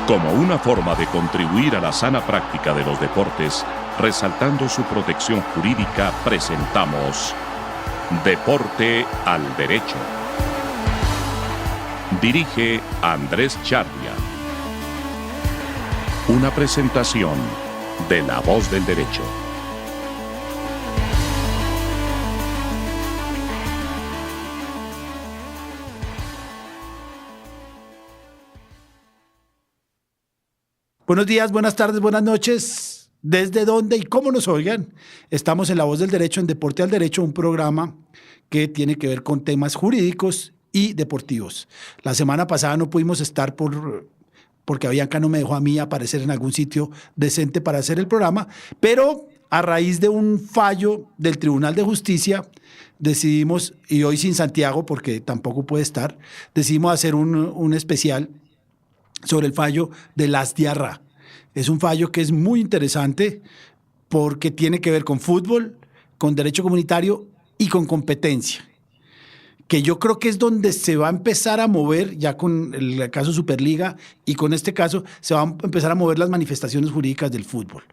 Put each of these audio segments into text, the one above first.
Como una forma de contribuir a la sana práctica de los deportes, resaltando su protección jurídica, presentamos Deporte al Derecho. Dirige Andrés Charria. Una presentación de La Voz del Derecho. Buenos días, buenas tardes, buenas noches. ¿Desde dónde y cómo nos oigan? Estamos en La Voz del Derecho, en Deporte al Derecho, un programa que tiene que ver con temas jurídicos y deportivos. La semana pasada no pudimos estar porque Bianca no me dejó a mí aparecer en algún sitio decente para hacer el programa, pero a raíz de un fallo del Tribunal de Justicia decidimos, y hoy sin Santiago porque tampoco puede estar, decidimos hacer un especial sobre el fallo de Las Diarra. Es un fallo que es muy interesante porque tiene que ver con fútbol, con derecho comunitario y con competencia, que yo creo que es donde se va a empezar a mover, ya con el caso Superliga y con este caso, se van a empezar a mover las manifestaciones jurídicas del fútbol,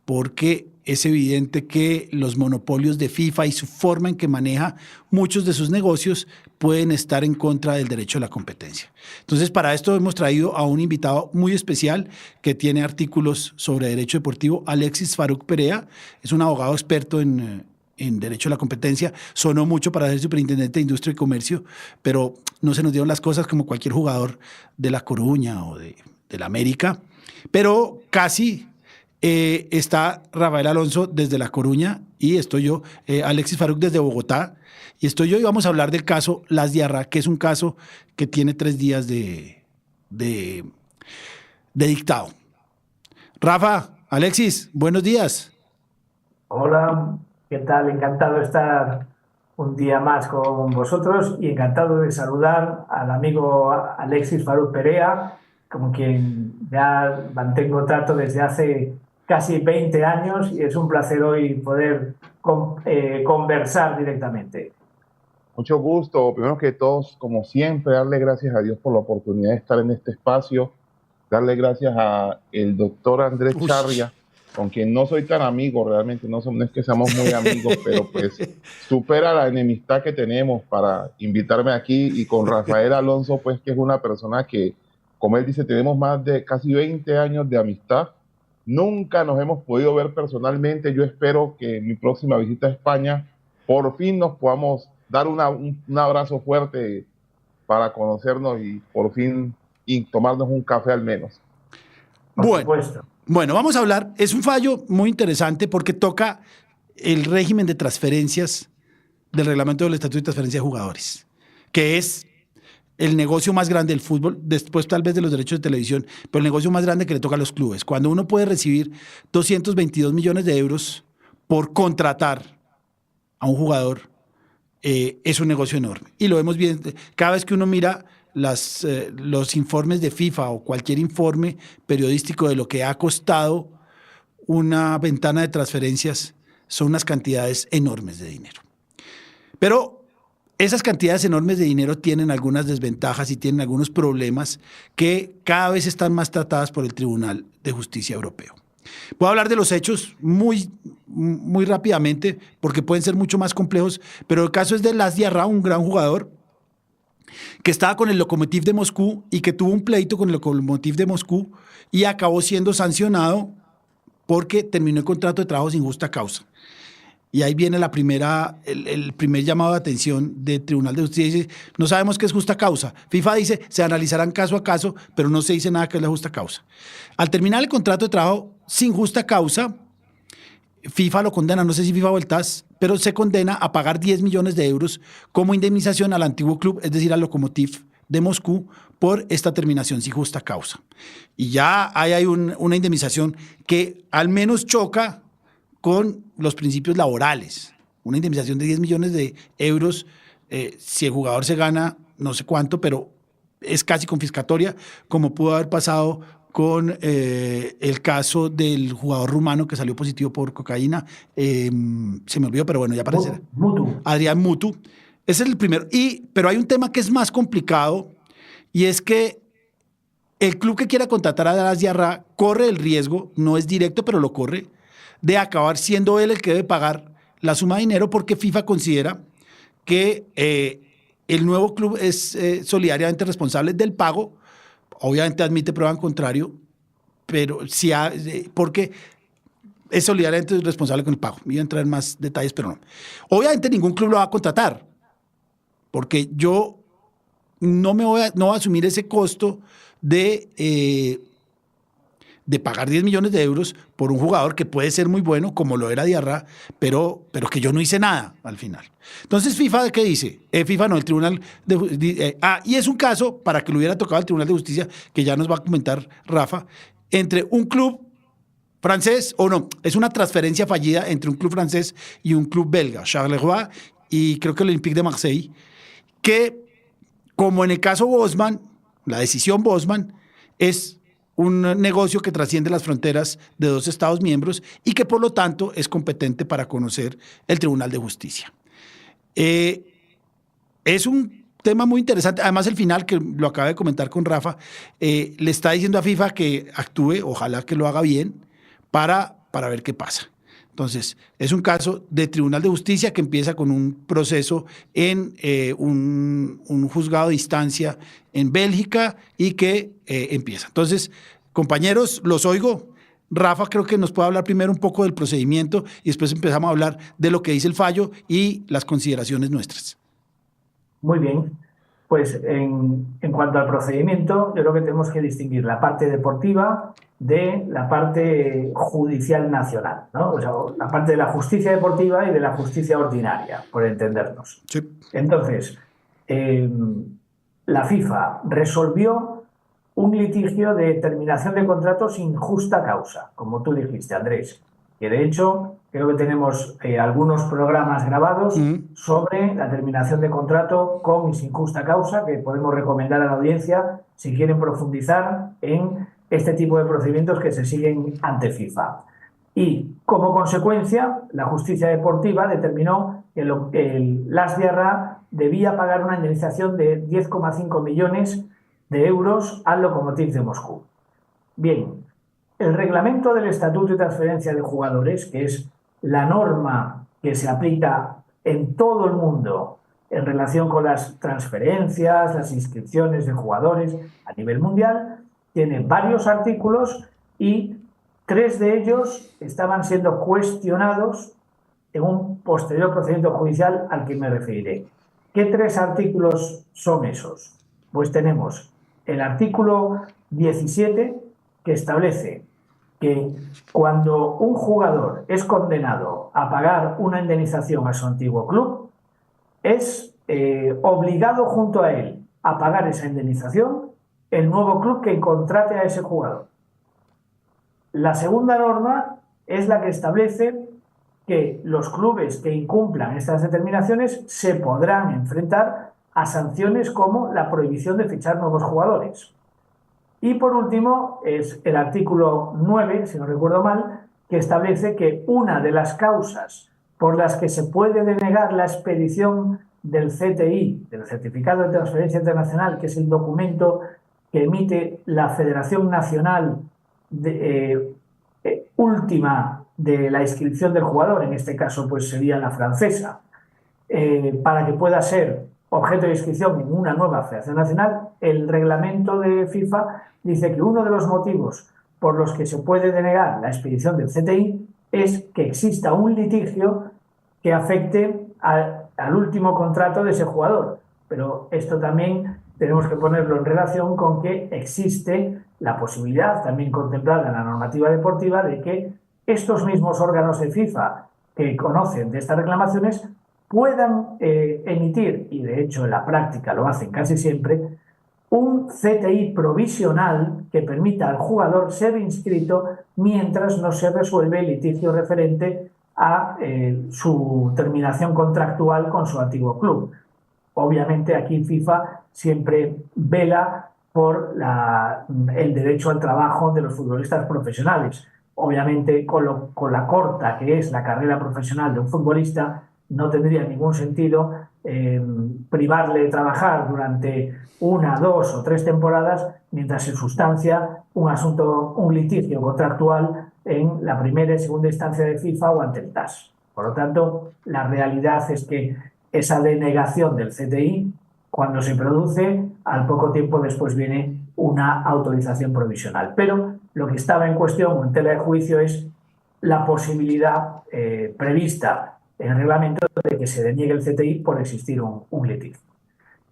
porque es evidente que los monopolios de FIFA y su forma en que maneja muchos de sus negocios pueden estar en contra del derecho a la competencia. Entonces, para esto hemos traído a un invitado muy especial que tiene artículos sobre derecho deportivo, Alexis Faruk Perea. Es un abogado experto en derecho a la competencia. Sonó mucho para ser superintendente de Industria y Comercio, pero no se nos dieron las cosas como cualquier jugador de La Coruña o de la América, pero casi. Está Rafael Alonso desde La Coruña y estoy yo, Alexis Faruk desde Bogotá, y estoy yo y vamos a hablar del caso Las Diarra, que es un caso que tiene 3 días de dictado. Rafa, Alexis, buenos días. Hola, ¿qué tal? Encantado de estar un día más con vosotros y encantado de saludar al amigo Alexis Faruk Perea, con quien ya mantengo trato desde hace casi 20 años y es un placer hoy poder conversar directamente. Mucho gusto. Primero que todo, como siempre, darle gracias a Dios por la oportunidad de estar en este espacio, darle gracias a el doctor Andrés Charria, con quien no soy tan amigo, realmente no es que seamos muy amigos, pero pues supera la enemistad que tenemos para invitarme aquí, y con Rafael Alonso, pues que es una persona que, como él dice, tenemos más de casi 20 años de amistad. Nunca nos hemos podido ver personalmente. Yo espero que en mi próxima visita a España por fin nos podamos dar un abrazo fuerte para conocernos y por fin tomarnos un café al menos. Por supuesto. Bueno, vamos a hablar. Es un fallo muy interesante porque toca el régimen de transferencias del reglamento del Estatuto de Transferencia de Jugadores, que es el negocio más grande del fútbol, después tal vez de los derechos de televisión, pero el negocio más grande que le toca a los clubes. Cuando uno puede recibir 222 millones de euros por contratar a un jugador, es un negocio enorme. Y lo vemos bien, cada vez que uno mira los informes de FIFA o cualquier informe periodístico de lo que ha costado una ventana de transferencias, son unas cantidades enormes de dinero. Pero esas cantidades enormes de dinero tienen algunas desventajas y tienen algunos problemas que cada vez están más tratadas por el Tribunal de Justicia Europeo. Voy a hablar de los hechos muy rápidamente porque pueden ser mucho más complejos, pero el caso es de Las Diarra, un gran jugador que estaba con el Lokomotiv de Moscú y que tuvo un pleito con el Lokomotiv de Moscú y acabó siendo sancionado porque terminó el contrato de trabajo sin justa causa. Y ahí viene el primer llamado de atención del Tribunal de Justicia. Dice, no sabemos qué es justa causa. FIFA dice, se analizarán caso a caso, pero no se dice nada que es la justa causa. Al terminar el contrato de trabajo sin justa causa, FIFA lo condena, no sé si FIFA o el TAS, pero se condena a pagar 10 millones de euros como indemnización al antiguo club, es decir, al Lokomotiv de Moscú, por esta terminación sin justa causa. Y ya hay una indemnización que al menos choca con los principios laborales. Una indemnización de 10 millones de euros, si el jugador se gana no sé cuánto, pero es casi confiscatoria, como pudo haber pasado con el caso del jugador rumano que salió positivo por cocaína. Se me olvidó, pero bueno, ya aparecerá. Adrián Mutu. Ese es el primero. Pero hay un tema que es más complicado y es que el club que quiera contratar a Aras Diarra corre el riesgo, no es directo, pero lo corre, de acabar siendo él el que debe pagar la suma de dinero porque FIFA considera que el nuevo club es solidariamente responsable del pago. Obviamente admite prueba en contrario, pero sí porque es solidariamente responsable con el pago. Voy a entrar en más detalles, pero no. Obviamente ningún club lo va a contratar, porque yo no voy a asumir ese costo de pagar 10 millones de euros por un jugador que puede ser muy bueno, como lo era Diarra, pero que yo no hice nada al final. Entonces, FIFA, ¿qué dice? FIFA no, el Tribunal y es un caso, para que lo hubiera tocado el Tribunal de Justicia, que ya nos va a comentar Rafa, entre un club francés, o no, es una transferencia fallida entre un club francés y un club belga, Charleroi, y creo que el Olympique de Marseille, que, como en el caso Bosman, la decisión Bosman, es un negocio que trasciende las fronteras de dos Estados miembros y que por lo tanto es competente para conocer el Tribunal de Justicia. Es un tema muy interesante. Además, el final, que lo acaba de comentar con Rafa, le está diciendo a FIFA que actúe, ojalá que lo haga bien, para ver qué pasa. Entonces, es un caso de Tribunal de Justicia que empieza con un proceso en un juzgado de instancia en Bélgica y que empieza. Entonces, compañeros, los oigo. Rafa creo que nos puede hablar primero un poco del procedimiento y después empezamos a hablar de lo que dice el fallo y las consideraciones nuestras. Muy bien. Pues en cuanto al procedimiento, yo creo que tenemos que distinguir la parte deportiva de la parte judicial nacional, ¿no? O sea, la parte de la justicia deportiva y de la justicia ordinaria, por entendernos. Sí. Entonces, la FIFA resolvió un litigio de terminación de contrato sin justa causa, como tú dijiste, Andrés, que de hecho creo que tenemos algunos programas grabados sobre la terminación de contrato con y sin justa causa, que podemos recomendar a la audiencia si quieren profundizar en este tipo de procedimientos que se siguen ante FIFA. Y como consecuencia, la justicia deportiva determinó que el Las Diarra debía pagar una indemnización de 10,5 millones de euros al Lokomotiv de Moscú. Bien, el reglamento del Estatuto de Transferencia de Jugadores, que es la norma que se aplica en todo el mundo en relación con las transferencias, las inscripciones de jugadores a nivel mundial, tiene varios artículos y 3 de ellos estaban siendo cuestionados en un posterior procedimiento judicial al que me referiré. ¿Qué 3 artículos son esos? Pues tenemos el artículo 17, que establece que cuando un jugador es condenado a pagar una indemnización a su antiguo club, es obligado junto a él a pagar esa indemnización el nuevo club que contrate a ese jugador. La segunda norma es la que establece que los clubes que incumplan estas determinaciones se podrán enfrentar a sanciones como la prohibición de fichar nuevos jugadores. Y por último es el artículo 9, si no recuerdo mal, que establece que una de las causas por las que se puede denegar la expedición del CTI, del Certificado de Transferencia Internacional, que es el documento que emite la Federación Nacional última de la inscripción del jugador, en este caso pues sería la francesa, para que pueda ser objeto de inscripción en una nueva Federación Nacional, el reglamento de FIFA dice que uno de los motivos por los que se puede denegar la expedición del CTI es que exista un litigio que afecte al último contrato de ese jugador. Pero esto también tenemos que ponerlo en relación con que existe la posibilidad, también contemplada en la normativa deportiva, de que estos mismos órganos de FIFA que conocen de estas reclamaciones puedan emitir, y de hecho en la práctica lo hacen casi siempre, un CTI provisional que permita al jugador ser inscrito mientras no se resuelve el litigio referente a su terminación contractual con su antiguo club. Obviamente aquí FIFA siempre vela por el derecho al trabajo de los futbolistas profesionales. Obviamente con la corta que es la carrera profesional de un futbolista, no tendría ningún sentido privarle de trabajar durante 1, 2 o 3 temporadas mientras se sustancia un litigio contractual en la primera y segunda instancia de FIFA o ante el TAS. Por lo tanto, la realidad es que esa denegación del CTI, cuando se produce, al poco tiempo después viene una autorización provisional. Pero lo que estaba en cuestión o en tela de juicio es la posibilidad prevista en el reglamento de que se deniegue el CTI por existir un litigio.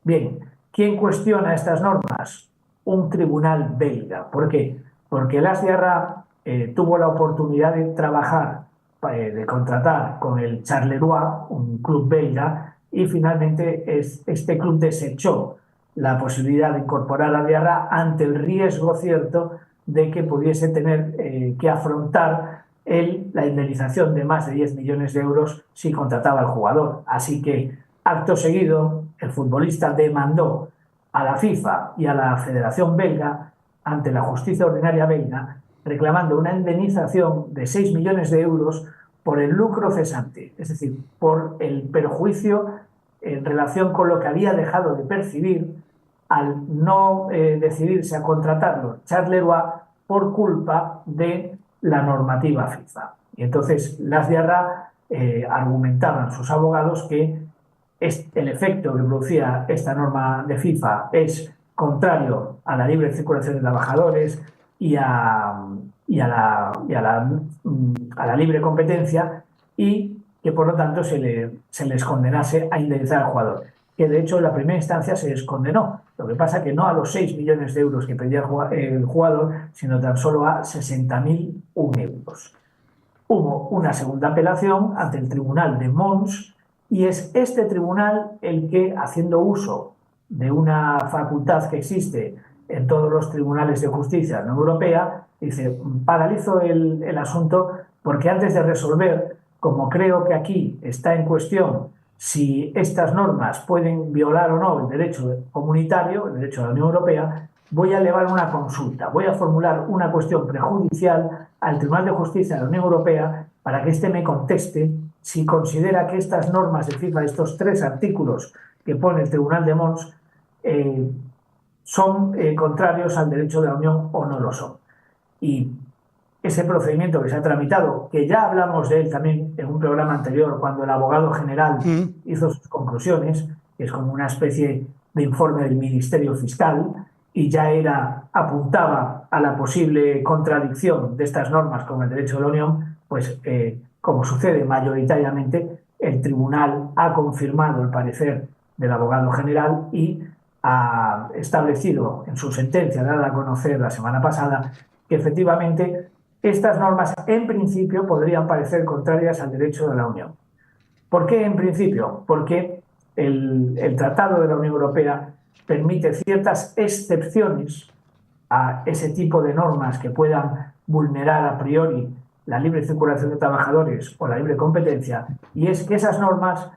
Bien, ¿quién cuestiona estas normas? Un tribunal belga. ¿Por qué? Porque el ASDRA tuvo la oportunidad de trabajar, de contratar con el Charleroi, un club belga, y finalmente este club desechó la posibilidad de incorporar a Diarra ante el riesgo cierto de que pudiese tener que afrontar la indemnización de más de 10 millones de euros si contrataba al jugador. Así que, acto seguido, el futbolista demandó a la FIFA y a la Federación Belga ante la justicia ordinaria belga, reclamando una indemnización de 6 millones de euros por el lucro cesante, es decir, por el perjuicio en relación con lo que había dejado de percibir al no decidirse a contratarlo Charleroi por culpa de la normativa FIFA. Y entonces las Diarra argumentaban sus abogados que el efecto que producía esta norma de FIFA es contrario a la libre circulación de trabajadores y a la libre competencia, y que por lo tanto se les condenase a indemnizar al jugador, que de hecho en la primera instancia se les condenó. Lo que pasa que no a los 6 millones de euros que pedía el jugador, sino tan solo a 60.001 euros. Hubo una segunda apelación ante el Tribunal de Mons, y es este tribunal el que, haciendo uso de una facultad que existe en todos los tribunales de justicia de la Unión Europea, dice: paralizo el asunto porque antes de resolver, como creo que aquí está en cuestión si estas normas pueden violar o no el derecho comunitario, el derecho de la Unión Europea, voy a elevar una consulta, voy a formular una cuestión prejudicial al Tribunal de Justicia de la Unión Europea para que éste me conteste si considera que estas normas de FIFA, estos 3 artículos que pone el Tribunal de Mons, son contrarios al derecho de la Unión o no lo son. Y ese procedimiento que se ha tramitado, que ya hablamos de él también en un programa anterior, cuando el abogado general hizo sus conclusiones, que es como una especie de informe del Ministerio Fiscal, y ya apuntaba a la posible contradicción de estas normas con el derecho de la Unión, pues como sucede mayoritariamente, el tribunal ha confirmado el parecer del abogado general y ha establecido en su sentencia dada a conocer la semana pasada que efectivamente estas normas en principio podrían parecer contrarias al derecho de la Unión. ¿Por qué en principio? Porque el Tratado de la Unión Europea permite ciertas excepciones a ese tipo de normas que puedan vulnerar a priori la libre circulación de trabajadores o la libre competencia, y es que esas normas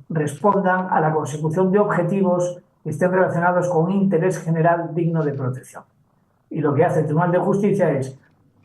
respondan a la consecución de objetivos que estén relacionados con un interés general digno de protección. Y lo que hace el Tribunal de Justicia es: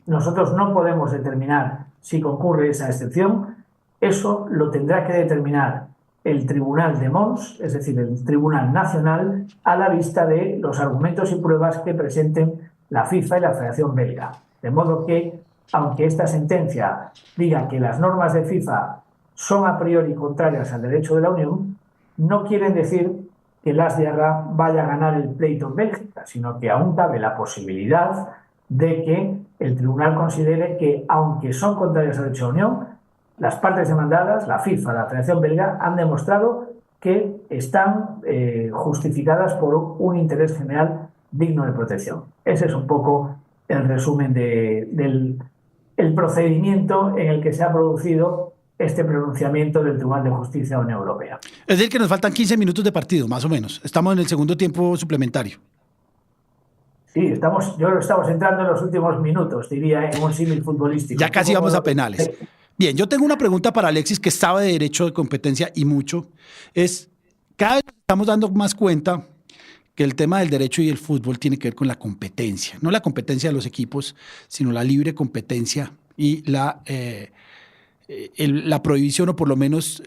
nosotros no podemos determinar si concurre esa excepción, eso lo tendrá que determinar el Tribunal de Mons, es decir, el Tribunal Nacional, a la vista de los argumentos y pruebas que presenten la FIFA y la Federación Belga. De modo que, aunque esta sentencia diga que las normas de FIFA son a priori contrarias al derecho de la Unión, no quieren decir que el ASDRA vaya a ganar el pleito en Bélgica, sino que aún cabe la posibilidad de que el tribunal considere que, aunque son contrarias al derecho de la Unión, las partes demandadas, la FIFA, la Federación Belga, han demostrado que están justificadas por un interés general digno de protección. Ese es un poco el resumen del procedimiento en el que se ha producido este pronunciamiento del Tribunal de Justicia de la Unión Europea. Es decir, que nos faltan 15 minutos de partido, más o menos. Estamos en el segundo tiempo suplementario. Sí, estamos entrando en los últimos minutos, diría, en un símil futbolístico. Ya casi vamos a penales. Bien, yo tengo una pregunta para Alexis, que sabe de derecho de competencia y mucho. Cada vez estamos dando más cuenta que el tema del derecho y el fútbol tiene que ver con la competencia. No la competencia de los equipos, sino la libre competencia y la prohibición o por lo menos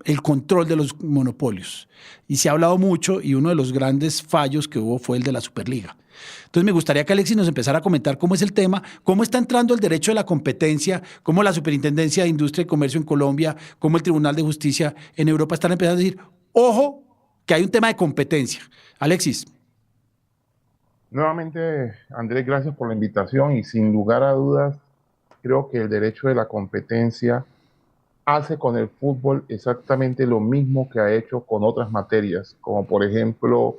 el control de los monopolios. Y se ha hablado mucho y uno de los grandes fallos que hubo fue el de la Superliga. Entonces me gustaría que Alexis nos empezara a comentar cómo es el tema, cómo está entrando el derecho de la competencia, cómo la Superintendencia de Industria y Comercio en Colombia, cómo el Tribunal de Justicia en Europa están empezando a decir, ojo, que hay un tema de competencia. Alexis. Nuevamente, Andrés, gracias por la invitación y sin lugar a dudas, creo que el derecho de la competencia hace con el fútbol exactamente lo mismo que ha hecho con otras materias, como por ejemplo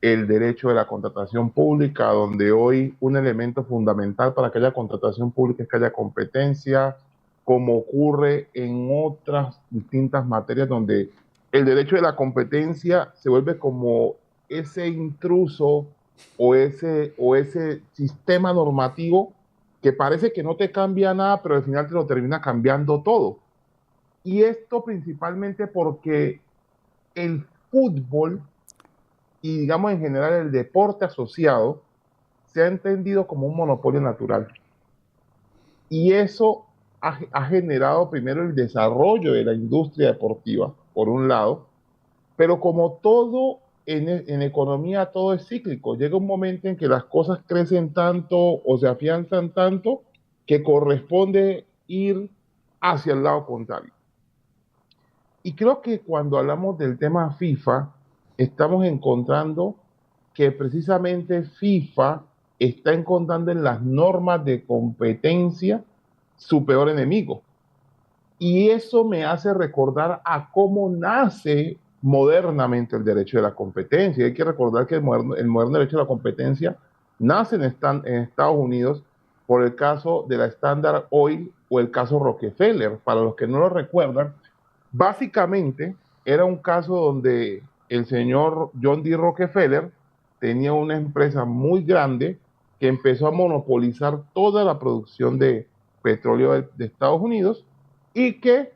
el derecho de la contratación pública, donde hoy un elemento fundamental para que haya contratación pública es que haya competencia, como ocurre en otras distintas materias donde el derecho de la competencia se vuelve como ese intruso o ese sistema normativo que parece que no te cambia nada, pero al final te lo termina cambiando todo. Y esto principalmente porque el fútbol y digamos en general el deporte asociado se ha entendido como un monopolio natural. Y eso ha generado primero el desarrollo de la industria deportiva, por un lado, pero como todo en economía, todo es cíclico. Llega un momento en que las cosas crecen tanto o se afianzan tanto que corresponde ir hacia el lado contrario. Y creo que cuando hablamos del tema FIFA, estamos encontrando que precisamente FIFA está encontrando en las normas de competencia su peor enemigo. Y eso me hace recordar a cómo nace modernamente el derecho de la competencia. Hay que recordar que el moderno derecho de la competencia nace en Estados Unidos por el caso de la Standard Oil o el caso Rockefeller. Para los que no lo recuerdan, básicamente era un caso donde el señor John D. Rockefeller tenía una empresa muy grande que empezó a monopolizar toda la producción de petróleo de Estados Unidos y que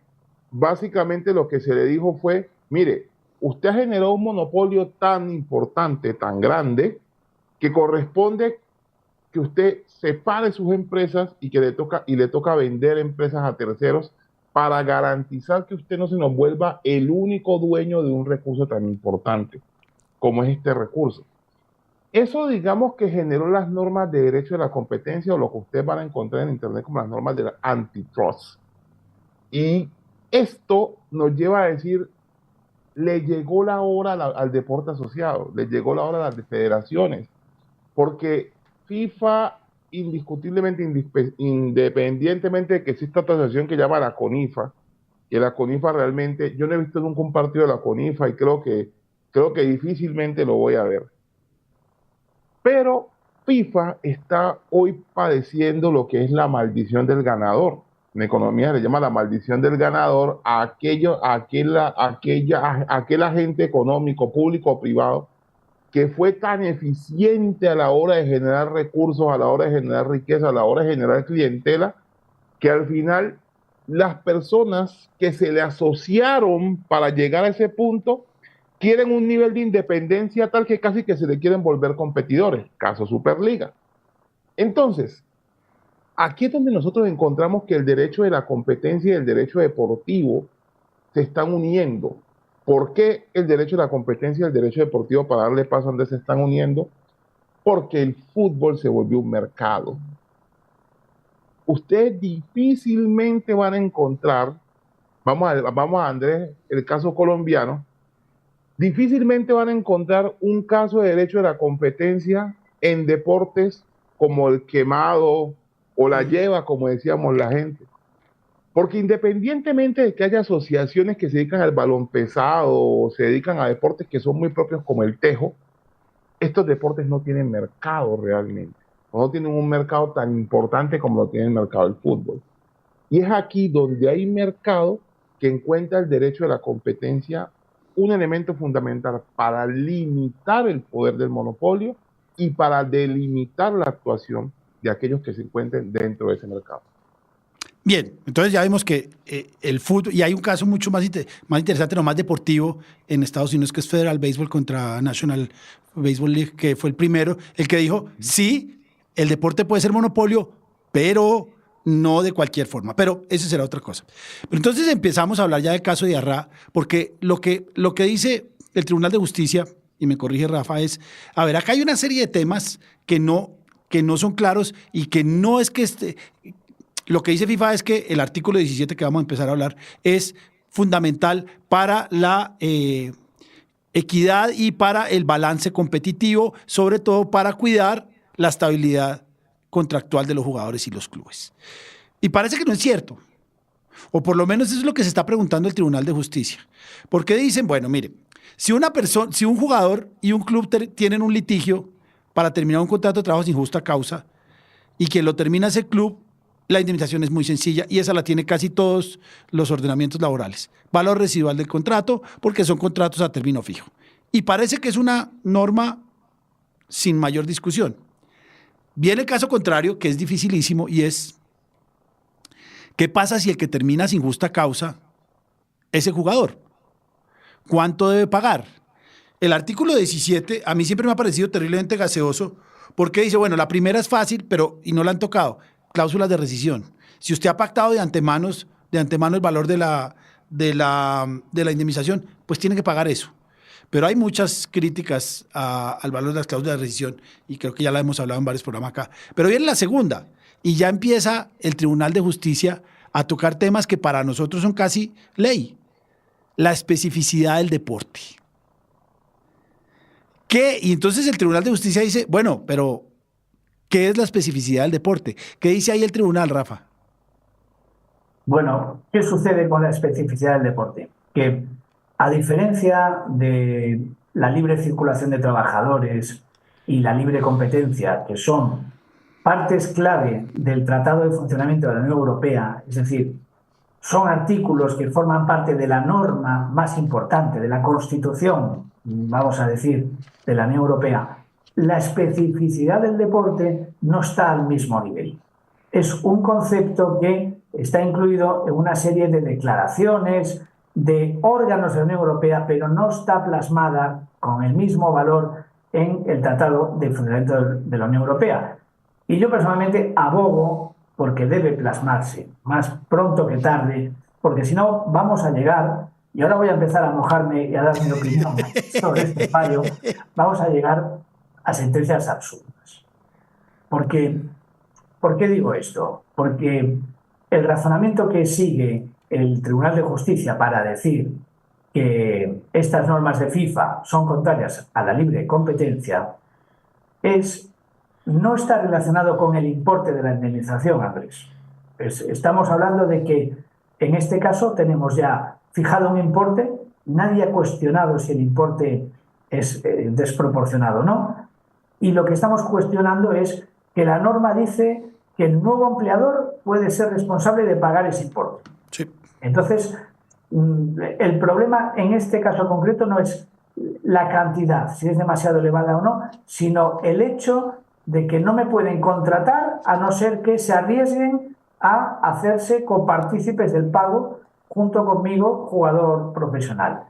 básicamente lo que se le dijo fue, mire, usted ha generado un monopolio tan importante, tan grande, que corresponde que usted separe sus empresas y que le toca vender empresas a terceros para garantizar que usted no se nos vuelva el único dueño de un recurso tan importante como es este recurso. Eso digamos que generó las normas de derecho de la competencia o lo que ustedes van a encontrar en internet como las normas de la antitrust. Y esto nos lleva a decir, le llegó la hora al deporte asociado, le llegó la hora a las federaciones, porque FIFA indiscutiblemente, independientemente de que exista otra asociación que llama la CONIFA, que la CONIFA realmente, yo no he visto nunca un partido de la CONIFA y creo que difícilmente lo voy a ver. Pero FIFA está hoy padeciendo lo que es la maldición del ganador. En economía se le llama la maldición del ganador a aquel agente económico, público o privado, que fue tan eficiente a la hora de generar recursos, a la hora de generar riqueza, a la hora de generar clientela, que al final las personas que se le asociaron para llegar a ese punto quieren un nivel de independencia tal que casi que se le quieren volver competidores, caso Superliga. Entonces, aquí es donde nosotros encontramos que el derecho de la competencia y el derecho deportivo se están uniendo. ¿Por qué el derecho de la competencia y el derecho deportivo, para darle paso a donde se están uniendo? Porque el fútbol se volvió un mercado. Ustedes difícilmente van a encontrar, vamos a Andrés, el caso colombiano, difícilmente van a encontrar un caso de derecho de la competencia en deportes como el quemado o la lleva, como decíamos la gente. Porque independientemente de que haya asociaciones que se dedican al balón pesado o se dedican a deportes que son muy propios como el tejo, estos deportes no tienen mercado realmente. No tienen un mercado tan importante como lo tiene el mercado del fútbol. Y es aquí donde hay mercado que encuentra el derecho de la competencia un elemento fundamental para limitar el poder del monopolio y para delimitar la actuación de aquellos que se encuentren dentro de ese mercado. Bien, entonces ya vemos que el fútbol, y hay un caso mucho más interesante, no más deportivo en Estados Unidos, que es Federal Baseball contra National Baseball League, que fue el primero, el que dijo, sí, el deporte puede ser monopolio, pero no de cualquier forma, pero eso será otra cosa. Pero entonces empezamos a hablar ya del caso de Arrá, porque lo que dice el Tribunal de Justicia, y me corrige Rafa, es, a ver, acá hay una serie de temas que no son claros y que no es que lo que dice FIFA es que el artículo 17 que vamos a empezar a hablar es fundamental para la equidad y para el balance competitivo, sobre todo para cuidar la estabilidad contractual de los jugadores y los clubes. Y parece que no es cierto, o por lo menos eso es lo que se está preguntando el Tribunal de Justicia. Porque dicen, bueno, mire, si un jugador y un club tienen un litigio para terminar un contrato de trabajo sin justa causa y quien lo termina ese club, la indemnización es muy sencilla y esa la tiene casi todos los ordenamientos laborales. Valor residual del contrato, porque son contratos a término fijo. Y parece que es una norma sin mayor discusión. Viene el caso contrario, que es dificilísimo, y es, ¿qué pasa si el que termina sin justa causa es el jugador? ¿Cuánto debe pagar? El artículo 17 a mí siempre me ha parecido terriblemente gaseoso, porque dice, bueno, la primera es fácil, y no la han tocado, cláusulas de rescisión. Si usted ha pactado de antemano el valor de la indemnización, pues tiene que pagar eso. Pero hay muchas críticas al valor de las cláusulas de rescisión y creo que ya la hemos hablado en varios programas acá. Pero viene la segunda y ya empieza el Tribunal de Justicia a tocar temas que para nosotros son casi ley. La especificidad del deporte. Y entonces el Tribunal de Justicia dice, bueno, pero ¿qué es la especificidad del deporte? ¿Qué dice ahí el tribunal, Rafa? Bueno, ¿qué sucede con la especificidad del deporte? Que a diferencia de la libre circulación de trabajadores y la libre competencia, que son partes clave del Tratado de Funcionamiento de la Unión Europea, es decir, son artículos que forman parte de la norma más importante, de la Constitución, vamos a decir, de la Unión Europea, la especificidad del deporte no está al mismo nivel. Es un concepto que está incluido en una serie de declaraciones, de órganos de la Unión Europea, pero no está plasmada con el mismo valor en el Tratado de Funcionamiento de la Unión Europea. Y yo personalmente abogo porque debe plasmarse, más pronto que tarde, porque si no vamos a llegar, y ahora voy a empezar a mojarme y a dar mi opinión sobre este fallo, vamos a llegar a sentencias absurdas. ¿Por qué digo esto? Porque el razonamiento que sigue el Tribunal de Justicia para decir que estas normas de FIFA son contrarias a la libre competencia no está relacionado con el importe de la indemnización, Andrés. Estamos hablando de que en este caso tenemos ya fijado un importe, nadie ha cuestionado si el importe es desproporcionado o no, y lo que estamos cuestionando es que la norma dice que el nuevo empleador puede ser responsable de pagar ese importe. Sí. Entonces, el problema en este caso concreto no es la cantidad, si es demasiado elevada o no, sino el hecho de que no me pueden contratar a no ser que se arriesguen a hacerse copartícipes del pago junto conmigo, jugador profesional.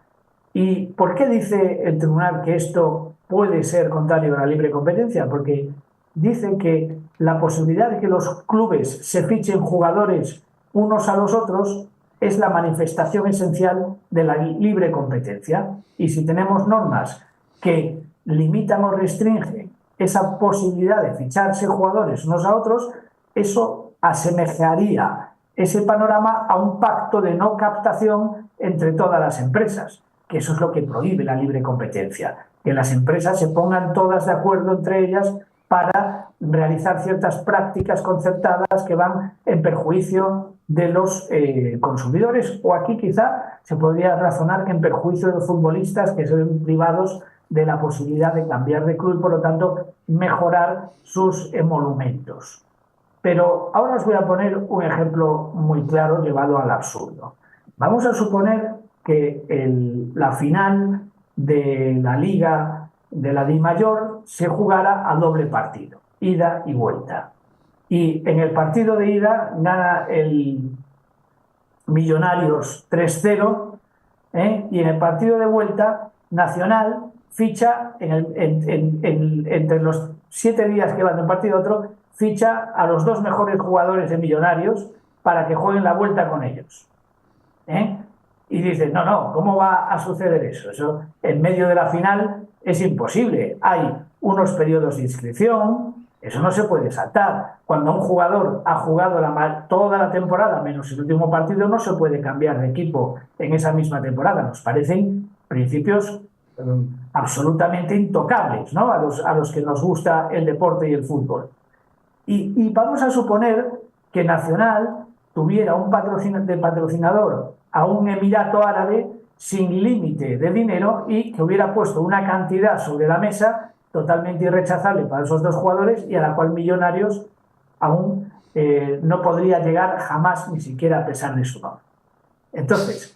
¿Y por qué dice el tribunal que esto puede ser contrario a la libre competencia? Porque dice que la posibilidad de que los clubes se fichen jugadores unos a los otros es la manifestación esencial de la libre competencia. Y si tenemos normas que limitan o restringen esa posibilidad de ficharse jugadores unos a otros, eso asemejaría ese panorama a un pacto de no captación entre todas las empresas, que eso es lo que prohíbe la libre competencia, que las empresas se pongan todas de acuerdo entre ellas para realizar ciertas prácticas concertadas que van en perjuicio de los consumidores, o aquí quizá se podría razonar que en perjuicio de los futbolistas que se ven privados de la posibilidad de cambiar de club y por lo tanto mejorar sus emolumentos. Pero ahora os voy a poner un ejemplo muy claro llevado al absurdo. Vamos a suponer que la final de la Liga de la DIMAYOR se jugara a doble partido, ida y vuelta. Y en el partido de ida gana el Millonarios 3-0, y en el partido de vuelta Nacional ficha entre los 7 días que van de un partido a otro, ficha a los 2 mejores jugadores de Millonarios para que jueguen la vuelta con ellos. Y dices, no, ¿cómo va a suceder eso? Eso en medio de la final es imposible. Hay unos periodos de inscripción, eso no se puede saltar. Cuando un jugador ha jugado toda la temporada, menos el último partido, no se puede cambiar de equipo en esa misma temporada. Nos parecen principios absolutamente intocables, ¿no? A los que nos gusta el deporte y el fútbol. Y vamos a suponer que Nacional tuviera un patrocinador a un Emirato Árabe sin límite de dinero y que hubiera puesto una cantidad sobre la mesa totalmente irrechazable para esos 2 jugadores y a la cual Millonarios aún no podría llegar jamás, ni siquiera a pesar de su nombre. Entonces,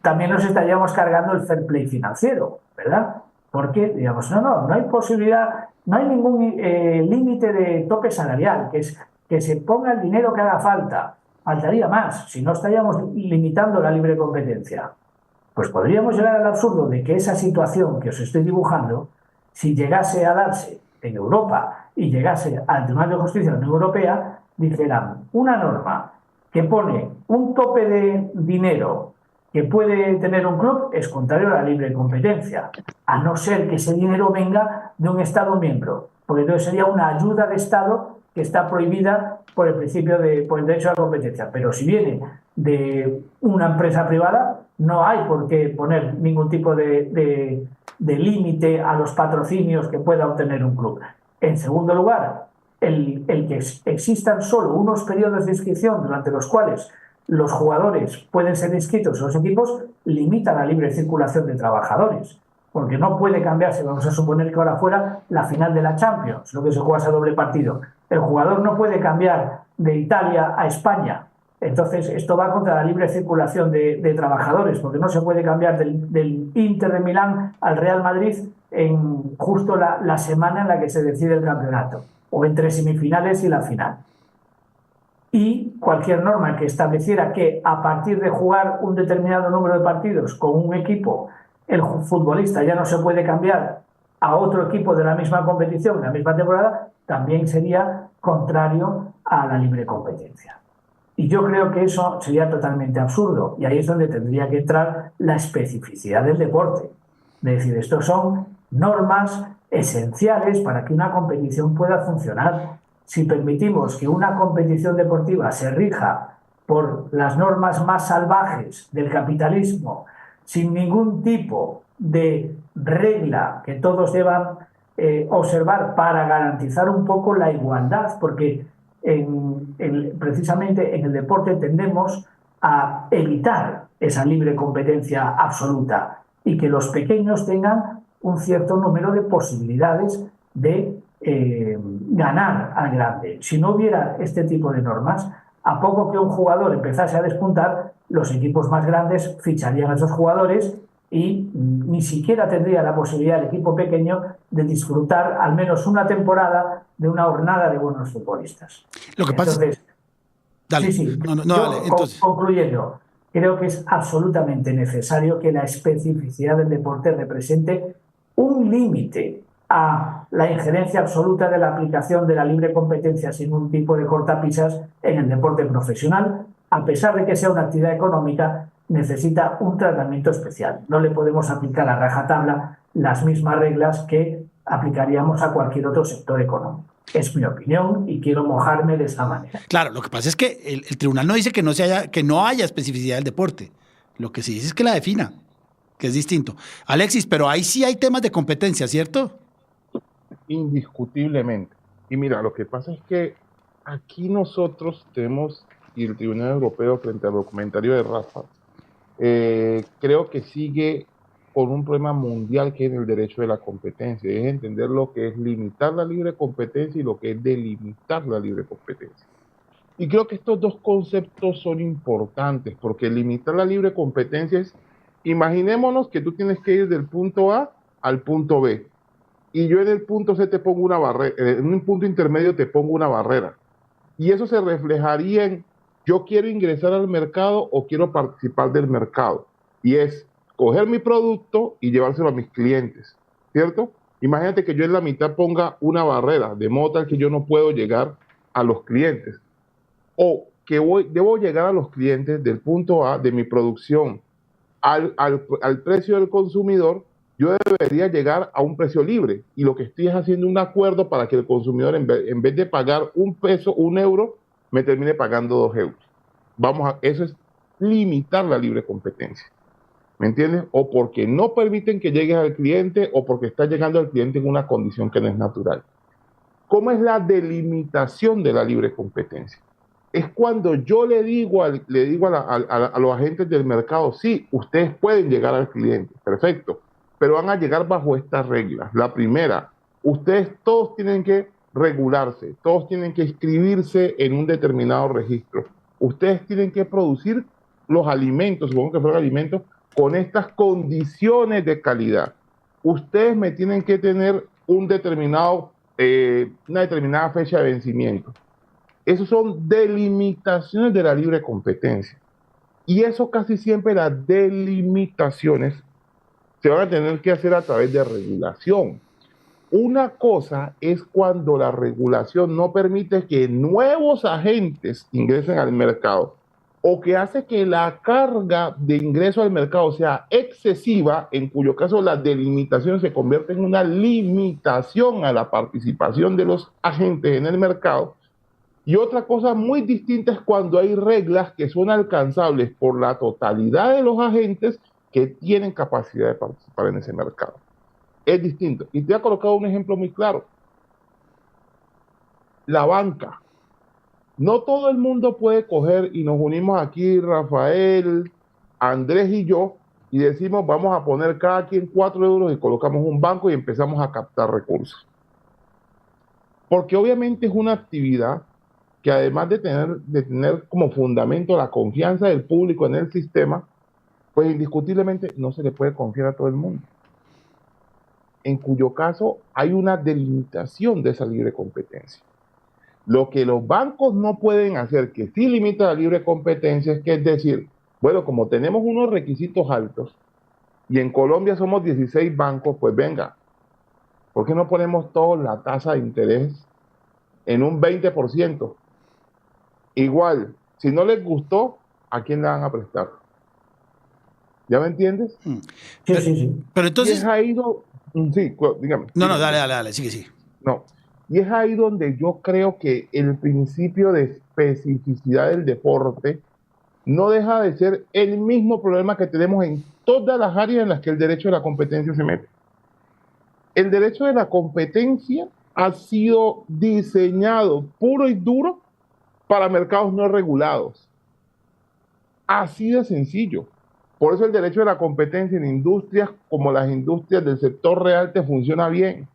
también nos estaríamos cargando el fair play financiero, ¿verdad? Porque, digamos, no hay posibilidad, no hay ningún límite de tope salarial, que se ponga el dinero que haga falta. Faltaría más, si no estaríamos limitando la libre competencia. Pues podríamos llegar al absurdo de que esa situación que os estoy dibujando, si llegase a darse en Europa y llegase al Tribunal de Justicia de la Unión Europea, dijeran una norma que pone un tope de dinero que puede tener un club es contrario a la libre competencia, a no ser que ese dinero venga de un Estado miembro, porque entonces sería una ayuda de Estado que está prohibida por el por el derecho a la competencia. Pero si viene de una empresa privada, no hay por qué poner ningún tipo de límite a los patrocinios que pueda obtener un club. En segundo lugar, el que existan solo unos periodos de inscripción durante los cuales los jugadores pueden ser inscritos en los equipos limita la libre circulación de trabajadores, porque no puede cambiarse. Vamos a suponer que ahora fuera la final de la Champions, lo que se juega ese doble partido. El jugador no puede cambiar de Italia a España. Entonces, esto va contra la libre circulación de trabajadores, porque no se puede cambiar del Inter de Milán al Real Madrid en justo la semana en la que se decide el campeonato, o entre semifinales y la final. Y cualquier norma que estableciera que a partir de jugar un determinado número de partidos con un equipo, el futbolista ya no se puede cambiar a otro equipo de la misma competición, en la misma temporada, también sería contrario a la libre competencia. Y yo creo que eso sería totalmente absurdo. Y ahí es donde tendría que entrar la especificidad del deporte. Es decir, estos son normas esenciales para que una competición pueda funcionar. Si permitimos que una competición deportiva se rija por las normas más salvajes del capitalismo, sin ningún tipo de regla que todos deban observar para garantizar un poco la igualdad, porque precisamente en el deporte tendemos a evitar esa libre competencia absoluta y que los pequeños tengan un cierto número de posibilidades de ganar al grande. Si no hubiera este tipo de normas, a poco que un jugador empezase a despuntar, los equipos más grandes ficharían a esos jugadores y ni siquiera tendría la posibilidad el equipo pequeño de disfrutar al menos una temporada de una jornada de buenos futbolistas. Lo que pasa Entonces, dale. Sí. Dale. Entonces, Concluyendo, creo que es absolutamente necesario que la especificidad del deporte represente un límite a la injerencia absoluta de la aplicación de la libre competencia sin un tipo de cortapisas en el deporte profesional. A pesar de que sea una actividad económica, necesita un tratamiento especial. No le podemos aplicar a rajatabla las mismas reglas que aplicaríamos a cualquier otro sector económico. Es mi opinión y quiero mojarme de esa manera. claro, lo que pasa es que el tribunal no dice que no haya especificidad del deporte. Lo que sí dice es que la defina, que es distinto. Alexis, pero ahí sí hay temas de competencia, ¿cierto? Indiscutiblemente. Y mira, lo que pasa es que aquí nosotros tenemos, y el Tribunal Europeo frente al documentario de Rafa, creo que sigue por un problema mundial que es el derecho de la competencia. Es entender lo que es limitar la libre competencia y lo que es delimitar la libre competencia. Y creo que estos dos conceptos son importantes, porque limitar la libre competencia es, imaginémonos que tú tienes que ir del punto A al punto B, y yo en el punto C te pongo una barrera, en un punto intermedio te pongo una barrera. Y eso se reflejaría en, yo quiero ingresar al mercado o quiero participar del mercado. Y es coger mi producto y llevárselo a mis clientes, ¿cierto? Imagínate que yo en la mitad ponga una barrera, de modo tal que yo no puedo llegar a los clientes. O que debo llegar a los clientes del punto A de mi producción al precio del consumidor. Yo debería llegar a un precio libre, y lo que estoy es haciendo un acuerdo para que el consumidor en vez de pagar un euro, me termine pagando 2 euros. Eso es limitar la libre competencia. ¿Me entiendes? O porque no permiten que llegues al cliente, o porque está llegando al cliente en una condición que no es natural. ¿Cómo es la delimitación de la libre competencia? Es cuando yo le digo a los agentes del mercado: sí, ustedes pueden llegar al cliente, perfecto, pero van a llegar bajo estas reglas. La primera, ustedes todos tienen que regularse, todos tienen que inscribirse en un determinado registro. Ustedes tienen que producir los alimentos, supongo que fueron alimentos, con estas condiciones de calidad. Ustedes me tienen que tener una determinada fecha de vencimiento. Esas son delimitaciones de la libre competencia. Y eso casi siempre, las delimitaciones se van a tener que hacer a través de regulación. Una cosa es cuando la regulación no permite que nuevos agentes ingresen al mercado, o que hace que la carga de ingreso al mercado sea excesiva, en cuyo caso la delimitación se convierte en una limitación a la participación de los agentes en el mercado. Y otra cosa muy distinta es cuando hay reglas que son alcanzables por la totalidad de los agentes que tienen capacidad de participar en ese mercado. Es distinto. Y te he colocado un ejemplo muy claro. La banca. No todo el mundo puede coger, y nos unimos aquí Rafael, Andrés y yo, y decimos: vamos a poner cada quien 4 euros y colocamos un banco y empezamos a captar recursos. Porque obviamente es una actividad que, además de tener como fundamento la confianza del público en el sistema, pues indiscutiblemente no se le puede confiar a todo el mundo. En cuyo caso hay una delimitación de esa libre competencia. Lo que los bancos no pueden hacer, que sí limita la libre competencia, es decir, bueno, como tenemos unos requisitos altos y en Colombia somos 16 bancos, pues venga, ¿por qué no ponemos todos la tasa de interés en un 20%? Igual, si no les gustó, ¿a quién le van a prestar? ¿Ya me entiendes? Sí. Pero entonces... Y es ahí sí, dígame. No, dale, sigue. No, y es ahí donde yo creo que el principio de especificidad del deporte no deja de ser el mismo problema que tenemos en todas las áreas en las que el derecho de la competencia se mete. El derecho de la competencia ha sido diseñado puro y duro para mercados no regulados. Así de sencillo. Por eso el derecho de la competencia en industrias como las industrias del sector real te funciona bien.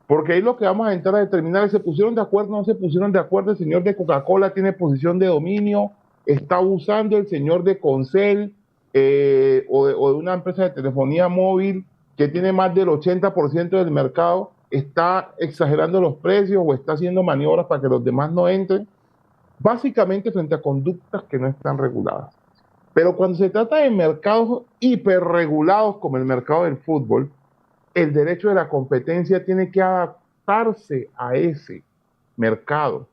Porque ahí lo que vamos a entrar a determinar es: ¿se pusieron de acuerdo o no se pusieron de acuerdo? El señor de Coca-Cola tiene posición de dominio, está usando el señor de Concel o de una empresa de telefonía móvil que tiene más del 80% del mercado, está exagerando los precios o está haciendo maniobras para que los demás no entren, básicamente frente a conductas que no están reguladas. Pero cuando se trata de mercados hiperregulados como el mercado del fútbol, el derecho de la competencia tiene que adaptarse a ese mercado.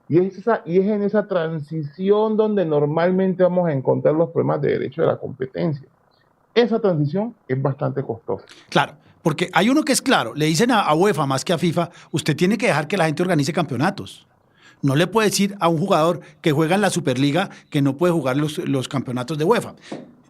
Y es en esa transición donde normalmente vamos a encontrar los problemas de derecho de la competencia. Esa transición es bastante costosa. Claro, porque hay uno que es claro. Le dicen a UEFA más que a FIFA: usted tiene que dejar que la gente organice campeonatos. No le puede decir a un jugador que juega en la Superliga que no puede jugar los campeonatos de UEFA.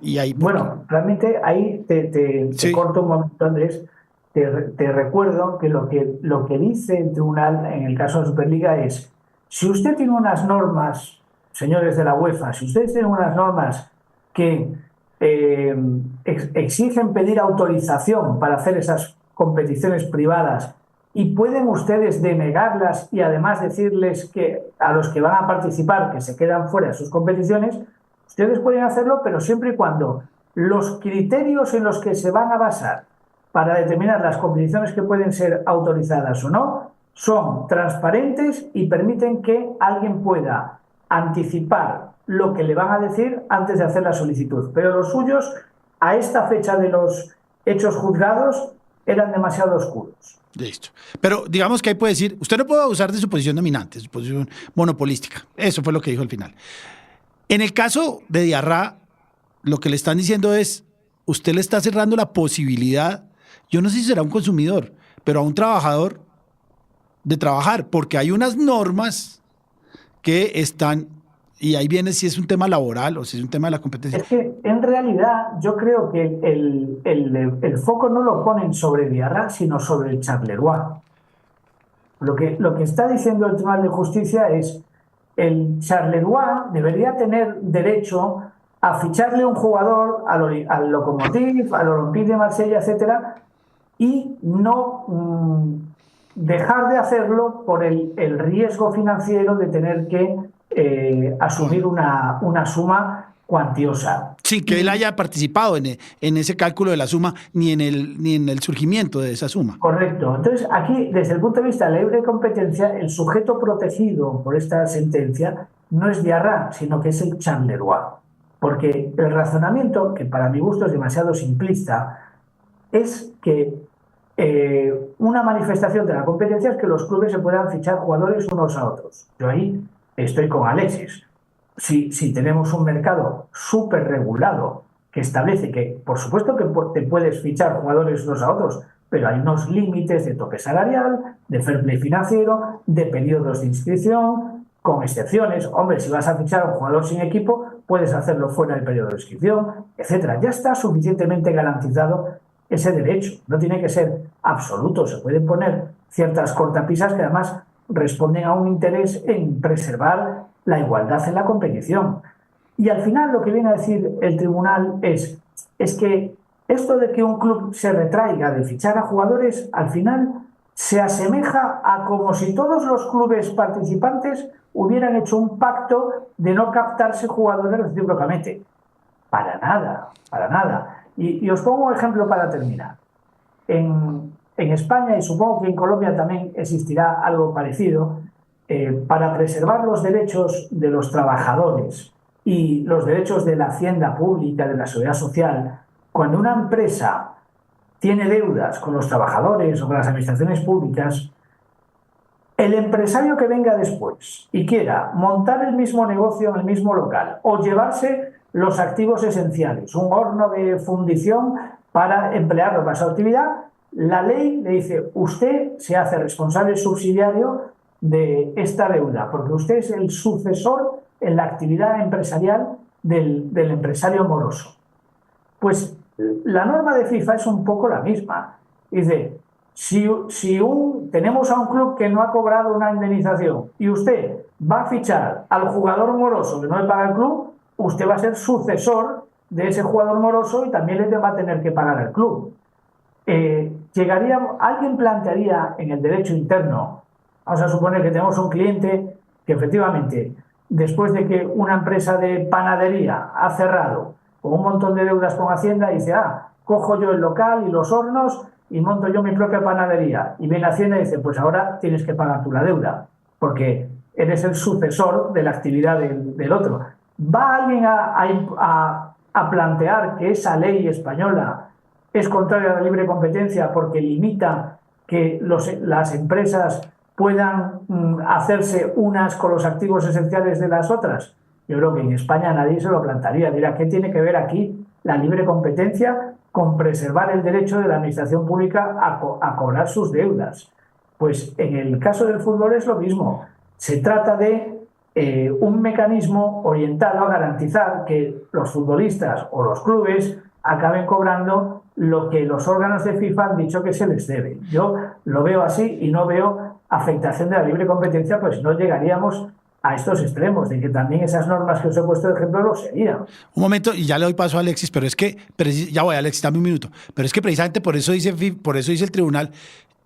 Y ahí, bueno, realmente ahí te corto un momento, Andrés. Te recuerdo que lo que dice el tribunal en el caso de Superliga es: si usted tiene unas normas, señores de la UEFA, si ustedes tienen unas normas que exigen pedir autorización para hacer esas competiciones privadas, y pueden ustedes denegarlas y además decirles que a los que van a participar que se quedan fuera de sus competiciones, ustedes pueden hacerlo, pero siempre y cuando los criterios en los que se van a basar para determinar las competiciones que pueden ser autorizadas o no son transparentes y permiten que alguien pueda anticipar lo que le van a decir antes de hacer la solicitud. Pero los suyos, a esta fecha de los hechos juzgados, eran demasiado oscuros. Listo. Pero digamos que ahí puede decir, usted no puede abusar de su posición dominante, su posición monopolística. Eso fue lo que dijo al final. En el caso de Diarra, lo que le están diciendo es, usted le está cerrando la posibilidad, yo no sé si será un consumidor, pero a un trabajador de trabajar, porque hay unas normas que están, y ahí viene si es un tema laboral o si es un tema de la competencia. Es que en realidad yo creo que el foco no lo ponen sobre Diarra, sino sobre el Charleroi. Lo que está diciendo el Tribunal de Justicia es el Charleroi debería tener derecho a ficharle un jugador al Lokomotiv, al Olympique de Marsella, etcétera, y no dejar de hacerlo por el riesgo financiero de tener que asumir una suma cuantiosa. Sin que él haya participado en ese cálculo de la suma ni en el surgimiento de esa suma. Correcto. Entonces, aquí, desde el punto de vista de la libre competencia, el sujeto protegido por esta sentencia no es Diarra, sino que es el Charleroi. Porque el razonamiento, que para mi gusto es demasiado simplista, es que una manifestación de la competencia es que los clubes se puedan fichar jugadores unos a otros. Yo ahí estoy con Alexis. Si tenemos un mercado súper regulado que establece que, por supuesto que te puedes fichar jugadores unos a otros, pero hay unos límites de tope salarial, de fair play financiero, de periodos de inscripción, con excepciones. Hombre, si vas a fichar a un jugador sin equipo, puedes hacerlo fuera del periodo de inscripción, etcétera. Ya está suficientemente garantizado ese derecho. No tiene que ser absoluto. Se pueden poner ciertas cortapisas que además responden a un interés en preservar la igualdad en la competición. Y al final lo que viene a decir el tribunal es que esto de que un club se retraiga de fichar a jugadores, al final se asemeja a como si todos los clubes participantes hubieran hecho un pacto de no captarse jugadores recíprocamente. Para nada, para nada. Y os pongo un ejemplo para terminar. En España, y supongo que en Colombia también existirá algo parecido, para preservar los derechos de los trabajadores y los derechos de la hacienda pública, de la seguridad social, cuando una empresa tiene deudas con los trabajadores o con las administraciones públicas, el empresario que venga después y quiera montar el mismo negocio en el mismo local o llevarse los activos esenciales, un horno de fundición para emplearlo para esa actividad, la ley le dice, usted se hace responsable subsidiario de esta deuda, porque usted es el sucesor en la actividad empresarial del empresario moroso. Pues la norma de FIFA es un poco la misma. Dice, si tenemos a un club que no ha cobrado una indemnización y usted va a fichar al jugador moroso que no le paga el club, usted va a ser sucesor de ese jugador moroso y también le va a tener que pagar al club. Alguien plantearía en el derecho interno, vamos a suponer que tenemos un cliente que efectivamente, después de que una empresa de panadería ha cerrado con un montón de deudas con Hacienda, dice, cojo yo el local y los hornos y monto yo mi propia panadería. Y viene Hacienda y dice, pues ahora tienes que pagar tú la deuda, porque eres el sucesor de la actividad del otro. ¿Va alguien a plantear que esa ley española es contraria a la libre competencia porque limita que las empresas puedan hacerse unas con los activos esenciales de las otras? Yo creo que en España nadie se lo plantearía. Dirá, ¿qué tiene que ver aquí la libre competencia con preservar el derecho de la administración pública a cobrar sus deudas? Pues en el caso del fútbol es lo mismo. Se trata de un mecanismo orientado a garantizar que los futbolistas o los clubes acaben cobrando lo que los órganos de FIFA han dicho que se les debe. Yo lo veo así y no veo afectación de la libre competencia, pues no llegaríamos a estos extremos, de que también esas normas que os he puesto de ejemplo lo serían. Un momento, y ya le doy paso a Alexis, pero es que, ya voy Alexis, dame un minuto, pero es que precisamente por eso dice el tribunal,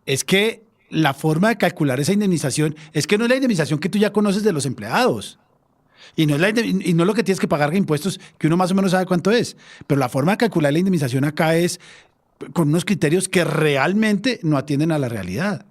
es que la forma de calcular esa indemnización es que no es la indemnización que tú ya conoces de los empleados. Y no es lo que tienes que pagar de impuestos, que uno más o menos sabe cuánto es. Pero la forma de calcular la indemnización acá es con unos criterios que realmente no atienden a la realidad.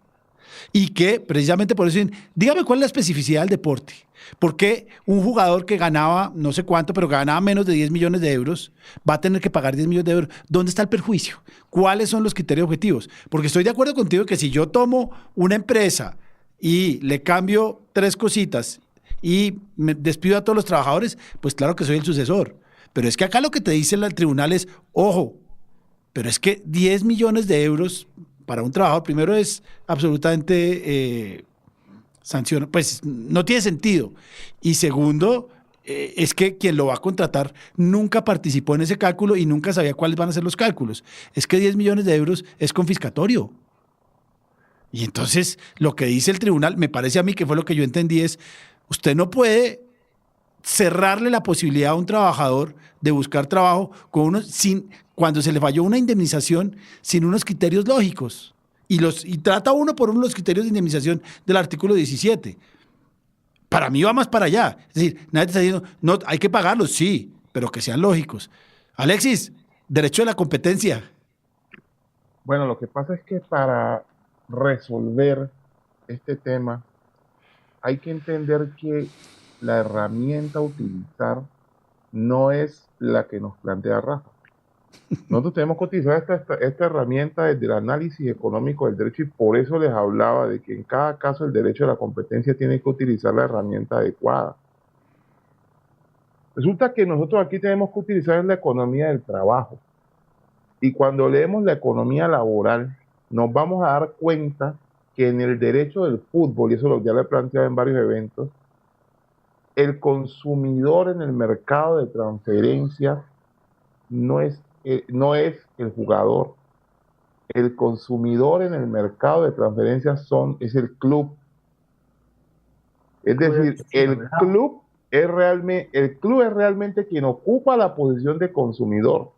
Y que precisamente por eso, dígame cuál es la especificidad del deporte. ¿Por qué un jugador que ganaba no sé cuánto, pero ganaba menos de 10 millones de euros, va a tener que pagar 10 millones de euros? ¿Dónde está el perjuicio? ¿Cuáles son los criterios objetivos? Porque estoy de acuerdo contigo que si yo tomo una empresa y le cambio 3 cositas y me despido a todos los trabajadores, pues claro que soy el sucesor. Pero es que acá lo que te dice el tribunal es, ojo, pero es que 10 millones de euros para un trabajador, primero es absolutamente sanción, pues no tiene sentido. Y segundo, es que quien lo va a contratar nunca participó en ese cálculo y nunca sabía cuáles van a ser los cálculos. Es que 10 millones de euros es confiscatorio. Y entonces lo que dice el tribunal, me parece a mí que fue lo que yo entendí, es usted no puede cerrarle la posibilidad a un trabajador de buscar trabajo con cuando se le falló una indemnización sin unos criterios lógicos. Y trata uno por uno los criterios de indemnización del artículo 17. Para mí va más para allá. Es decir, nadie te está diciendo, no, hay que pagarlos, sí, pero que sean lógicos. Alexis, derecho de la competencia. Bueno, lo que pasa es que para resolver este tema hay que entender que la herramienta a utilizar no es la que nos plantea Rafa. Nosotros tenemos que utilizar esta herramienta desde el análisis económico del derecho y por eso les hablaba de que en cada caso el derecho de la competencia tiene que utilizar la herramienta adecuada. Resulta que nosotros aquí tenemos que utilizar la economía del trabajo y cuando leemos la economía laboral nos vamos a dar cuenta que en el derecho del fútbol, y eso ya lo he planteado en varios eventos, el consumidor en el mercado de transferencias no es el jugador. El consumidor en el mercado de transferencias es el club. Es decir, el club es realmente quien ocupa la posición de consumidor.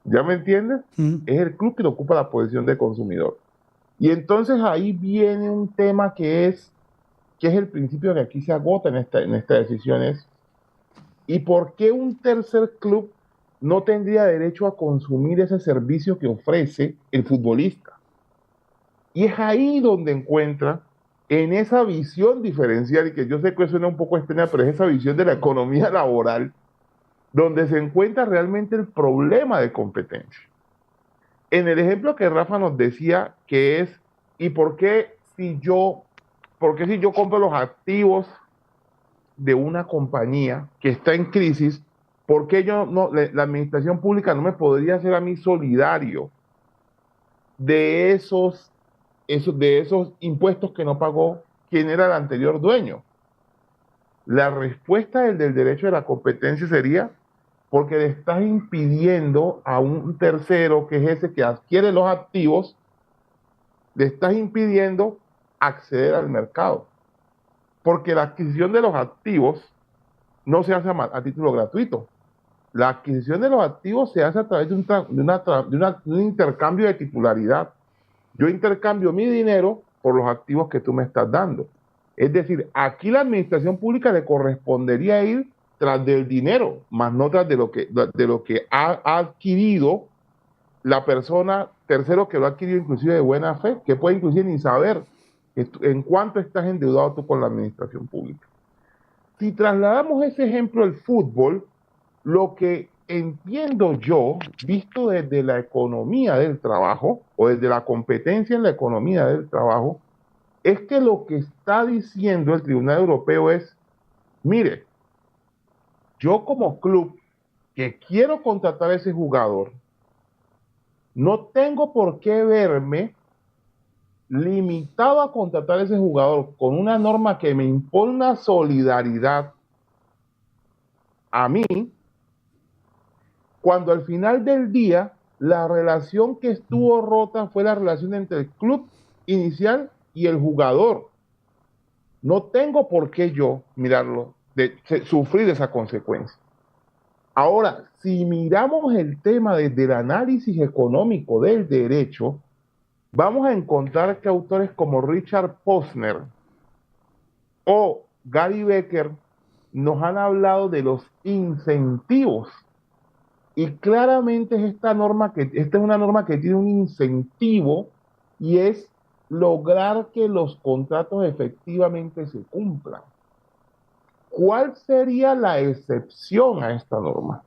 ¿Ya me entiendes? Es el club quien ocupa la posición de consumidor. Y entonces ahí viene un tema que es el principio que aquí se agota en esta decisión es, ¿y por qué un tercer club no tendría derecho a consumir ese servicio que ofrece el futbolista? Y es ahí donde encuentra, en esa visión diferencial, y que yo sé que suena un poco extraña, pero es esa visión de la economía laboral, donde se encuentra realmente el problema de competencia. En el ejemplo que Rafa nos decía, que es, ¿y por qué si yo compro los activos de una compañía que está en crisis, ¿por qué la administración pública no me podría hacer a mí solidario de esos impuestos que no pagó quien era el anterior dueño? La respuesta del derecho de la competencia sería porque le estás impidiendo a un tercero, que es ese que adquiere los activos, le estás impidiendo acceder al mercado. Porque la adquisición de los activos no se hace a título gratuito. La adquisición de los activos se hace a través de un intercambio de titularidad. Yo intercambio mi dinero por los activos que tú me estás dando. Es decir, aquí la administración pública le correspondería ir tras del dinero, más no tras de lo que ha adquirido la persona tercero que lo ha adquirido inclusive de buena fe, que puede inclusive ni saber en cuánto estás endeudado tú con la administración pública. Si trasladamos ese ejemplo al fútbol, lo que entiendo yo, visto desde la economía del trabajo o desde la competencia en la economía del trabajo, es que lo que está diciendo el Tribunal Europeo es, mire, yo como club que quiero contratar a ese jugador, no tengo por qué verme limitado a contratar a ese jugador con una norma que me impone una solidaridad a mí, cuando al final del día la relación que estuvo rota fue la relación entre el club inicial y el jugador. No tengo por qué yo sufrir esa consecuencia. Ahora, si miramos el tema desde el análisis económico del derecho, vamos a encontrar que autores como Richard Posner o Gary Becker nos han hablado de los incentivos. Y claramente esta es una norma que tiene un incentivo y es lograr que los contratos efectivamente se cumplan. ¿Cuál sería la excepción a esta norma?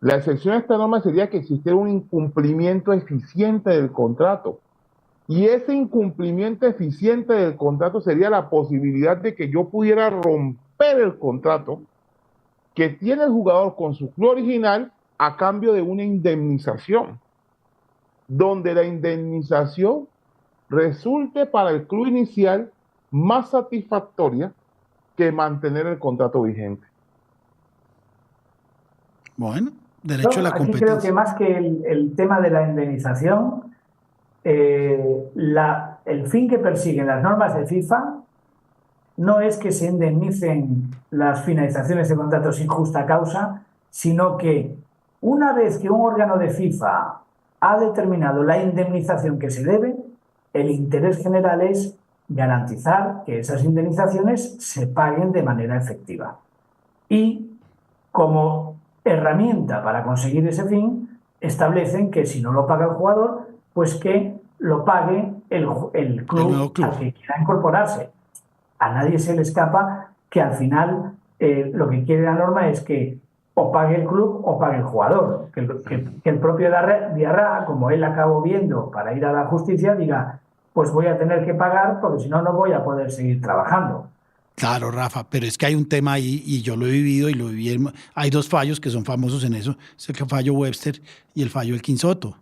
La excepción a esta norma sería que existiera un incumplimiento eficiente del contrato. Y ese incumplimiento eficiente del contrato sería la posibilidad de que yo pudiera romper el contrato que tiene el jugador con su club original a cambio de una indemnización, donde la indemnización resulte para el club inicial más satisfactoria que mantener el contrato vigente. Bueno, derecho a la Aquí creo competencia. que más que el tema de la indemnización, el fin que persiguen las normas de FIFA no es que se indemnicen las finalizaciones de contratos sin justa causa, sino que una vez que un órgano de FIFA ha determinado la indemnización que se debe, el interés general es garantizar que esas indemnizaciones se paguen de manera efectiva. Y como herramienta para conseguir ese fin, establecen que si no lo paga el jugador, pues que lo pague el club al que quiera incorporarse. A nadie se le escapa que al final lo que quiere la norma es que o pague el club o pague el jugador. Que el propio Diarra, como él acabó viendo para ir a la justicia, diga, pues voy a tener que pagar porque si no, no voy a poder seguir trabajando. Claro, Rafa, pero es que hay un tema ahí y yo lo he vivido y lo viví. Hay dos fallos que son famosos en eso. Es el fallo Webster y el fallo Elkin Soto,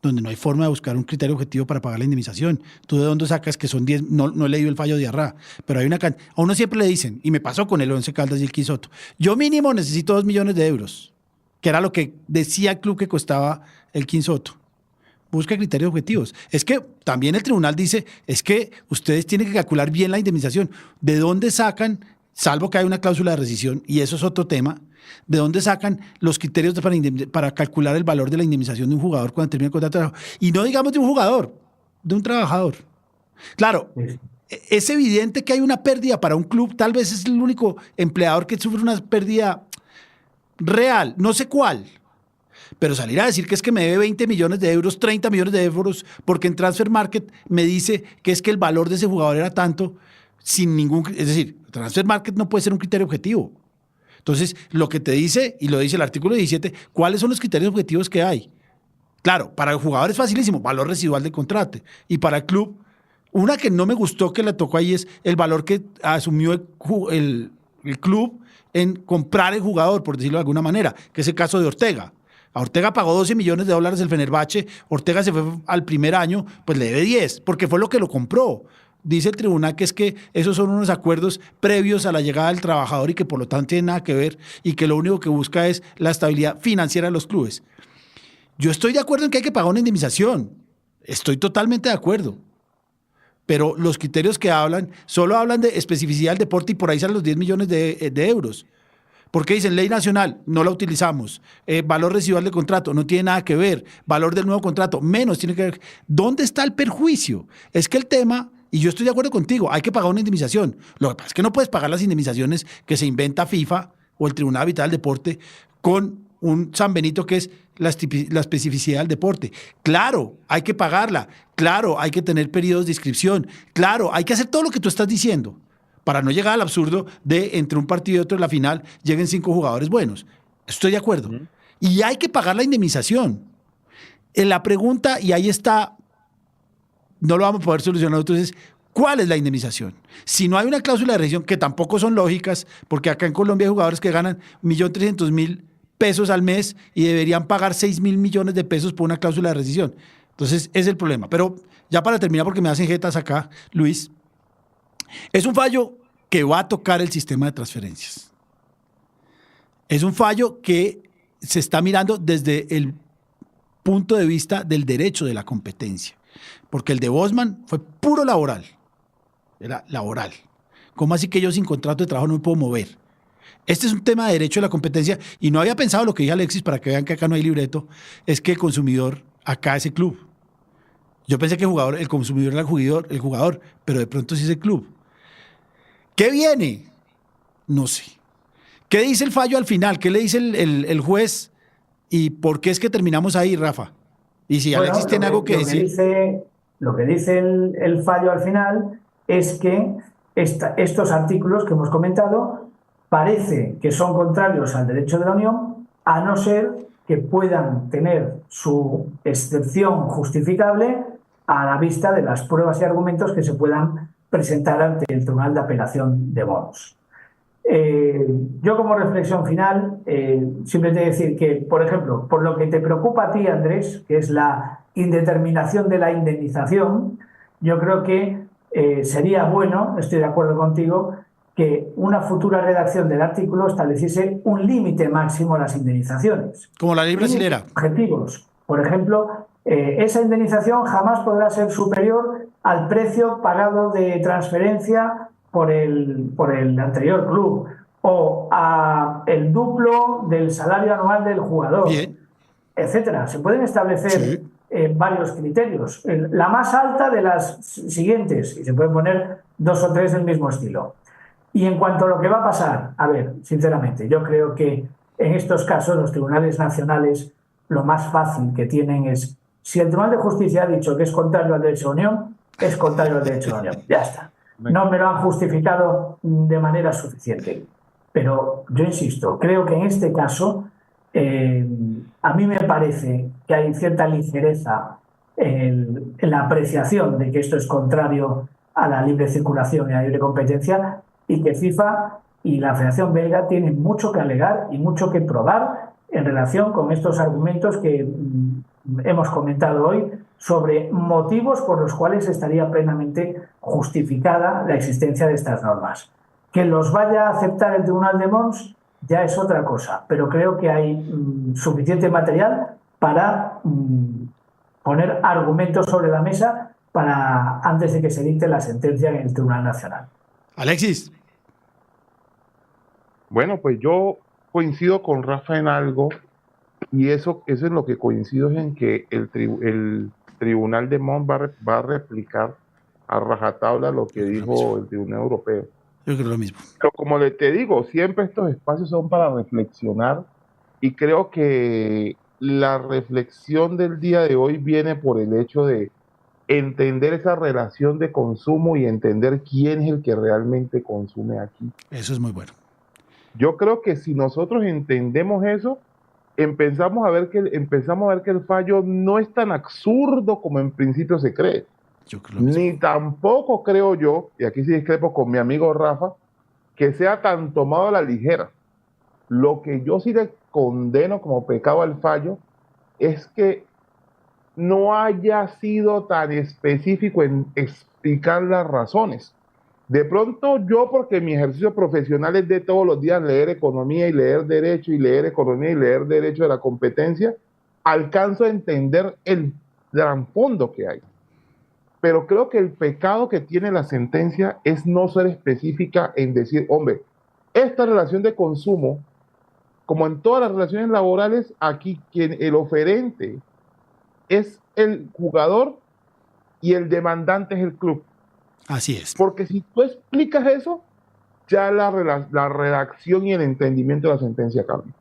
donde no hay forma de buscar un criterio objetivo para pagar la indemnización. ¿Tú de dónde sacas que son 10? No he leído el fallo de Arra, pero hay a uno siempre le dicen, y me pasó con el Once Caldas y el Quisoto, yo mínimo necesito 2 millones de euros, que era lo que decía el club que costaba el Quisoto. Busca criterios objetivos. Es que también el tribunal dice, es que ustedes tienen que calcular bien la indemnización. ¿De dónde sacan, salvo que hay una cláusula de rescisión, y eso es otro tema, de dónde sacan los criterios para calcular el valor de la indemnización de un jugador cuando termina el contrato de trabajo? Y no digamos de un jugador, de un trabajador. Claro, es evidente que hay una pérdida para un club, tal vez es el único empleador que sufre una pérdida real, no sé cuál. Pero salir a decir que es que me debe 20 millones de euros, 30 millones de euros, porque en Transfer Market me dice que es que el valor de ese jugador era tanto, sin ningún... Es decir, Transfer Market no puede ser un criterio objetivo. Entonces, lo que te dice, y lo dice el artículo 17, ¿cuáles son los criterios objetivos que hay? Claro, para el jugador es facilísimo, valor residual del contrato. Y para el club, una que no me gustó que le tocó ahí es el valor que asumió el club en comprar el jugador, por decirlo de alguna manera, que es el caso de Ortega. A Ortega pagó 12 millones de dólares el Fenerbahce, Ortega se fue al primer año, pues le debe 10, porque fue lo que lo compró. Dice el tribunal que es que esos son unos acuerdos previos a la llegada del trabajador y que por lo tanto tienen nada que ver y que lo único que busca es la estabilidad financiera de los clubes. Yo estoy de acuerdo en que hay que pagar una indemnización, estoy totalmente de acuerdo, pero los criterios que hablan solo hablan de especificidad del deporte y por ahí salen los 10 millones de euros. Porque dicen ley nacional, no la utilizamos. Valor residual del contrato, no tiene nada que ver. Valor del nuevo contrato, menos tiene que ver. ¿Dónde está el perjuicio? Es que el tema, y yo estoy de acuerdo contigo, hay que pagar una indemnización. Lo que pasa es que no puedes pagar las indemnizaciones que se inventa FIFA o el Tribunal Arbitral del Deporte con un San Benito que es la especificidad del deporte. Claro, hay que pagarla. Claro, hay que tener periodos de inscripción. Claro, hay que hacer todo lo que tú estás diciendo, para no llegar al absurdo de entre un partido y otro en la final lleguen 5 jugadores buenos. Estoy de acuerdo. Y hay que pagar la indemnización. En la pregunta, y ahí está, no lo vamos a poder solucionar entonces, ¿cuál es la indemnización? Si no hay una cláusula de rescisión, que tampoco son lógicas, porque acá en Colombia hay jugadores que ganan 1.300.000 pesos al mes y deberían pagar 6.000 millones de pesos por una cláusula de rescisión. Entonces, es el problema. Pero ya para terminar, porque me hacen jetas acá, Luis, es un fallo que va a tocar el sistema de transferencias. Es un fallo que se está mirando desde el punto de vista del derecho de la competencia. Porque el de Bosman fue puro laboral. Era laboral. ¿Cómo así que yo sin contrato de trabajo no me puedo mover? Este es un tema de derecho de la competencia y no había pensado lo que dije Alexis para que vean que acá no hay libreto, es que el consumidor acá es el club. Yo pensé que el consumidor era el jugador, pero de pronto sí es el club. ¿Qué viene? No sé. ¿Qué dice el fallo al final? ¿Qué le dice el juez? ¿Y por qué es que terminamos ahí, Rafa? Y si Alexis tiene algo que decir. Lo que dice el fallo al final es que estos artículos que hemos comentado parece que son contrarios al derecho de la Unión, a no ser que puedan tener su excepción justificable a la vista de las pruebas y argumentos que se puedan presentar ante el Tribunal de Apelación de Mons. Yo como reflexión final, simplemente decir que, por ejemplo, por lo que te preocupa a ti, Andrés, que es la indeterminación de la indemnización, yo creo que sería bueno, estoy de acuerdo contigo, que una futura redacción del artículo estableciese un límite máximo a las indemnizaciones. Como la ley brasilera. Objetivos. Por ejemplo, esa indemnización jamás podrá ser superior al precio pagado de transferencia por el anterior club o a el duplo del salario anual del jugador, etcétera. Se pueden establecer varios criterios. La más alta de las siguientes, y se pueden poner 2 o 3 del mismo estilo. Y en cuanto a lo que va a pasar, a ver, sinceramente, yo creo que en estos casos los tribunales nacionales lo más fácil que tienen es, si el Tribunal de Justicia ha dicho que es contrario al derecho de la Unión, es contrario al derecho de la Unión. Ya está. No me lo han justificado de manera suficiente. Pero yo insisto, creo que en este caso a mí me parece que hay cierta ligereza en la apreciación de que esto es contrario a la libre circulación y a la libre competencia, y que FIFA y la Federación Belga tienen mucho que alegar y mucho que probar en relación con estos argumentos que hemos comentado hoy sobre motivos por los cuales estaría plenamente justificada la existencia de estas normas. Que los vaya a aceptar el Tribunal de Mons ya es otra cosa, pero creo que hay suficiente material para poner argumentos sobre la mesa antes de que se dicte la sentencia en el Tribunal Nacional. Alexis. Bueno, pues yo coincido con Rafa en algo, y eso es lo que coincido, es en que el Tribunal de Mons va a replicar a rajatabla lo que dijo el Tribunal Europeo. Yo creo lo mismo. Pero como te digo, siempre estos espacios son para reflexionar, y creo que la reflexión del día de hoy viene por el hecho de entender esa relación de consumo y entender quién es el que realmente consume aquí. Eso es muy bueno. Yo creo que si nosotros entendemos eso, empezamos a ver que el fallo no es tan absurdo como en principio se cree. Ni tampoco creo yo, y aquí sí discrepo con mi amigo Rafa, que sea tan tomado a la ligera. Lo que yo sí le condeno como pecado al fallo es que no haya sido tan específico en explicar las razones. De pronto yo, porque mi ejercicio profesional es de todos los días leer economía y leer derecho y leer economía y leer derecho de la competencia, alcanzo a entender el gran fondo que hay. Pero creo que el pecado que tiene la sentencia es no ser específica en decir, hombre, esta relación de consumo, como en todas las relaciones laborales, aquí el oferente es el jugador y el demandante es el club. Así es. Porque si tú explicas eso, ya la redacción y el entendimiento de la sentencia cambia.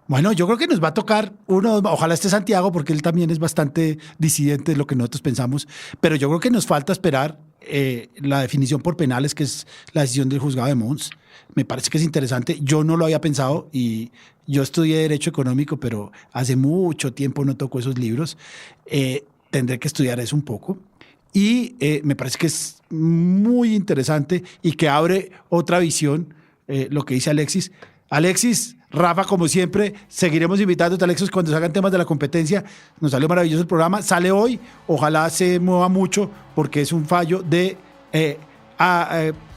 Bueno, yo creo que nos va a tocar ojalá esté Santiago, porque él también es bastante disidente de lo que nosotros pensamos, pero yo creo que nos falta esperar la definición por penales, que es la decisión del juzgado de Mons. Me parece que es interesante. Yo no lo había pensado y yo estudié Derecho Económico, pero hace mucho tiempo no toco esos libros. Tendré que estudiar eso un poco. Y me parece que es muy interesante y que abre otra visión, lo que dice Alexis. Alexis, Rafa, como siempre, seguiremos invitándote, Alexis, cuando salgan temas de la competencia. Nos salió maravilloso el programa. Sale hoy, ojalá se mueva mucho, porque es un fallo de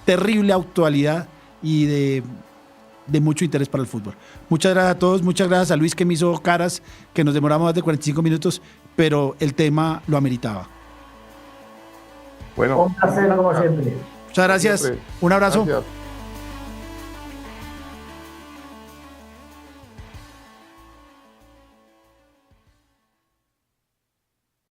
terrible actualidad y de mucho interés para el fútbol. Muchas gracias a todos, muchas gracias a Luis, que me hizo caras, que nos demoramos más de 45 minutos, pero el tema lo ameritaba. Bueno, un placer como siempre. Muchas gracias. Un abrazo. Gracias.